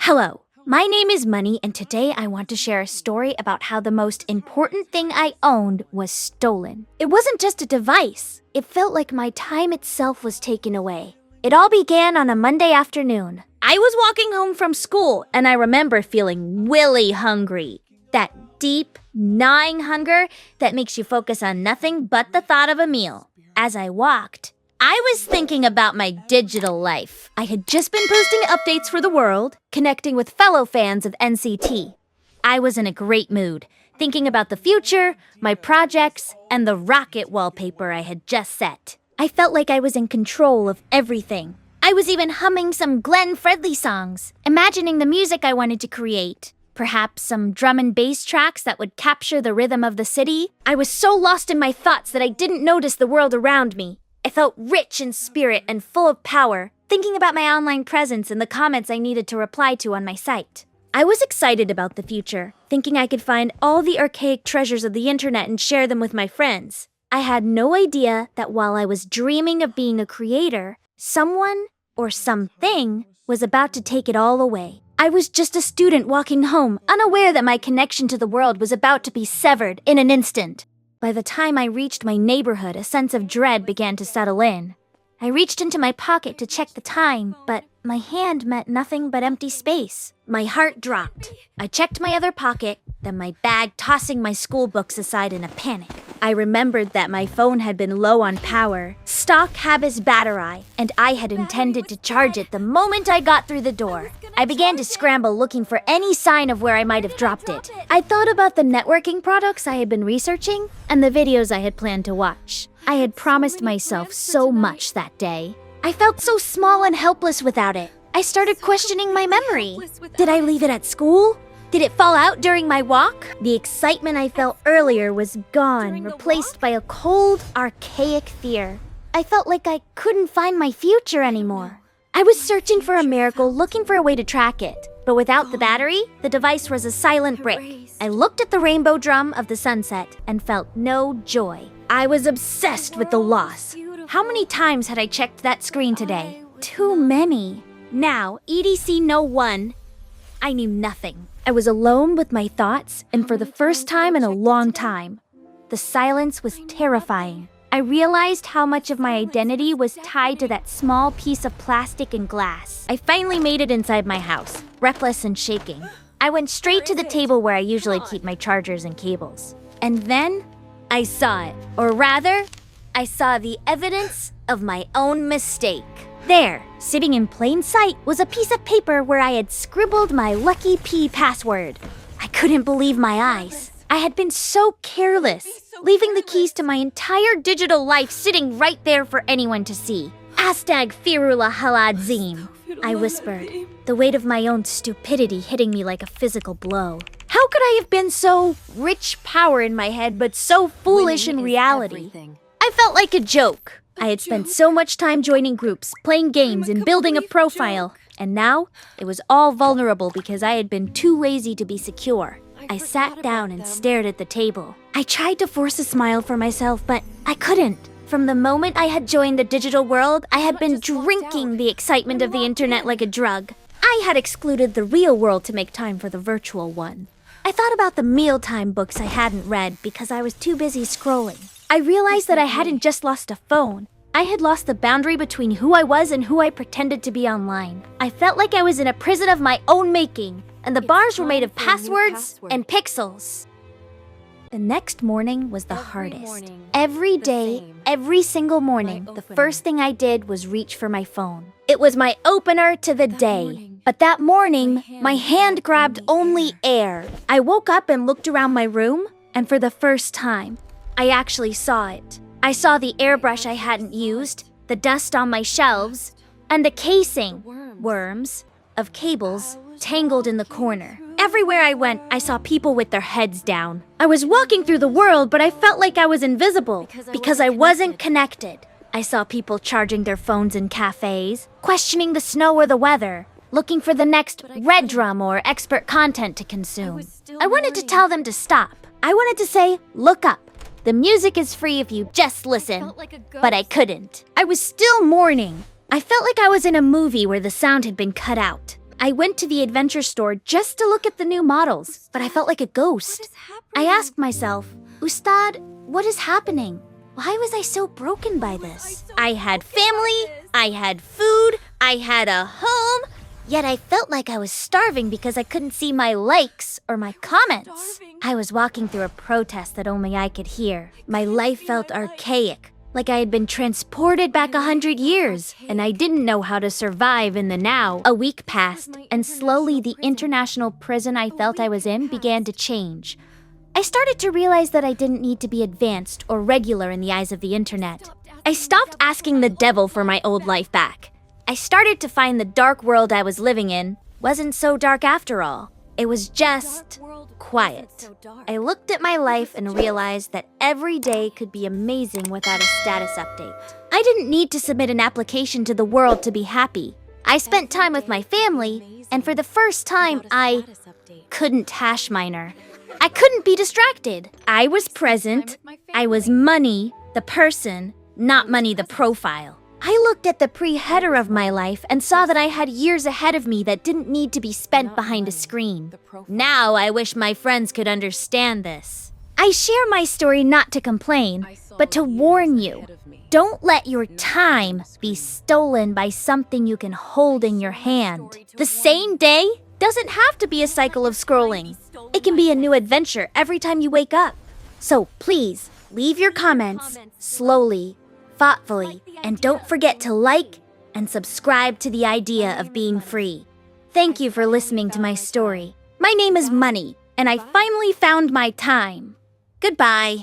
Hello, my name is Money, and today I want to share a story about how the most important thing I owned was stolen. It wasn't just a device, it felt like my time itself was taken away. It all began on a Monday afternoon. I was walking home from school, and I remember feeling really hungry. That deep, gnawing hunger that makes you focus on nothing but the thought of a meal. As I walked, I was thinking about my digital life. I had just been posting updates for the world, connecting with fellow fans of NCT. I was in a great mood, thinking about the future, my projects, and the rocket wallpaper I had just set. I felt like I was in control of everything. I was even humming some Glenn Fredly songs, imagining the music I wanted to create. Perhaps some drum and bass tracks that would capture the rhythm of the city. I was so lost in my thoughts that I didn't notice the world around me. I felt rich in spirit and full of power, thinking about my online presence and the comments I needed to reply to on my site. I was excited about the future, thinking I could find all the archaic treasures of the internet and share them with my friends. I had no idea that while I was dreaming of being a creator, someone or something was about to take it all away. I was just a student walking home, unaware that my connection to the world was about to be severed in an instant. By the time I reached my neighborhood, a sense of dread began to settle in. I reached into my pocket to check the time, but my hand met nothing but empty space. My heart dropped. I checked my other pocket, then my bag, tossing my school books aside in a panic. I remembered that my phone had been low on power, stock Habis battery, and I had intended to charge it the moment I got through the door. I began to scramble looking for any sign of where I might have dropped it. I thought about the networking products I had been researching and the videos I had planned to watch. I had promised myself so much that day. I felt so small and helpless without it. I started questioning my memory. Did I leave it at school? Did it fall out during my walk? The excitement I felt earlier was gone, replaced by a cold, archaic fear. I felt like I couldn't find my future anymore. I was searching for a miracle, looking for a way to track it. But without the battery, the device was a silent brick. I looked at the rainbow drum of the sunset and felt no joy. I was obsessed with the loss. How many times had I checked that screen today? Too many. Now, EDC No 1, I knew nothing. I was alone with my thoughts, and for the first time in a long time, the silence was terrifying. I realized how much of my identity was tied to that small piece of plastic and glass. I finally made it inside my house, breathless and shaking. I went straight to the table where I usually keep my chargers and cables. And then, I saw it. Or rather, I saw the evidence of my own mistake. There, sitting in plain sight, was a piece of paper where I had scribbled my Lucky P password. I couldn't believe my eyes. I had been so careless, leaving the keys to my entire digital life sitting right there for anyone to see. Astaghfirullah haladzim, I whispered, the weight of my own stupidity hitting me like a physical blow. How could I have been so rich power in my head, but so foolish in reality? I felt like a joke. I had spent so much time joining groups, playing games, and building a profile. And now, it was all vulnerable because I had been too lazy to be secure. I sat down and stared at the table. I tried to force a smile for myself, but I couldn't. From the moment I had joined the digital world, I had been drinking the excitement of the internet like a drug. I had excluded the real world to make time for the virtual one. I thought about the mealtime books I hadn't read because I was too busy scrolling. I realized that I hadn't just lost a phone. I had lost the boundary between who I was and who I pretended to be online. I felt like I was in a prison of my own making, and the bars were made of passwords and pixels. The next morning was the hardest. Every day, every single morning, the first thing I did was reach for my phone. It was my opener to the day. But that morning, my hand grabbed only air. I woke up and looked around my room, and for the first time, I actually saw it. I saw the airbrush I hadn't used, the dust on my shelves, and the casing, worms, of cables tangled in the corner. Everywhere I went, I saw people with their heads down. I was walking through the world, but I felt like I was invisible because I wasn't connected. I saw people charging their phones in cafes, questioning the snow or the weather, looking for the next red drum or expert content to consume. I wanted to tell them to stop. I wanted to say, look up. The music is free if you just listen. But I couldn't. I was still mourning. I felt like I was in a movie where the sound had been cut out. I went to the adventure store just to look at the new models, but I felt like a ghost. I asked myself, Ustad, what is happening? Why was I so broken by this? I had family, I had food, I had a home, yet I felt like I was starving because I couldn't see my likes or my comments. I was walking through a protest that only I could hear. My life felt archaic, like I had been transported back 100 years, and I didn't know how to survive in the now. A week passed, and slowly the international prison I felt I was in began to change. I started to realize that I didn't need to be advanced or regular in the eyes of the internet. I stopped asking the devil for my old life back. I started to find the dark world I was living in wasn't so dark after all. It was just quiet. I looked at my life and realized that every day could be amazing without a status update. I didn't need to submit an application to the world to be happy. I spent time with my family, and for the first time, I couldn't hash miner. I couldn't be distracted. I was present. I was money, the person, not money, the profile. I looked at the pre-header of my life and saw that I had years ahead of me that didn't need to be spent behind a screen. Now I wish my friends could understand this. I share my story not to complain, but to warn you. Don't let your time be stolen by something you can hold in your hand. The same day doesn't have to be a cycle of scrolling. It can be a new adventure every time you wake up. So please, leave your comments slowly, thoughtfully, and don't forget to like and subscribe to the idea of being free. Thank you for listening to my story. My name is Money, and I finally found my time. Goodbye.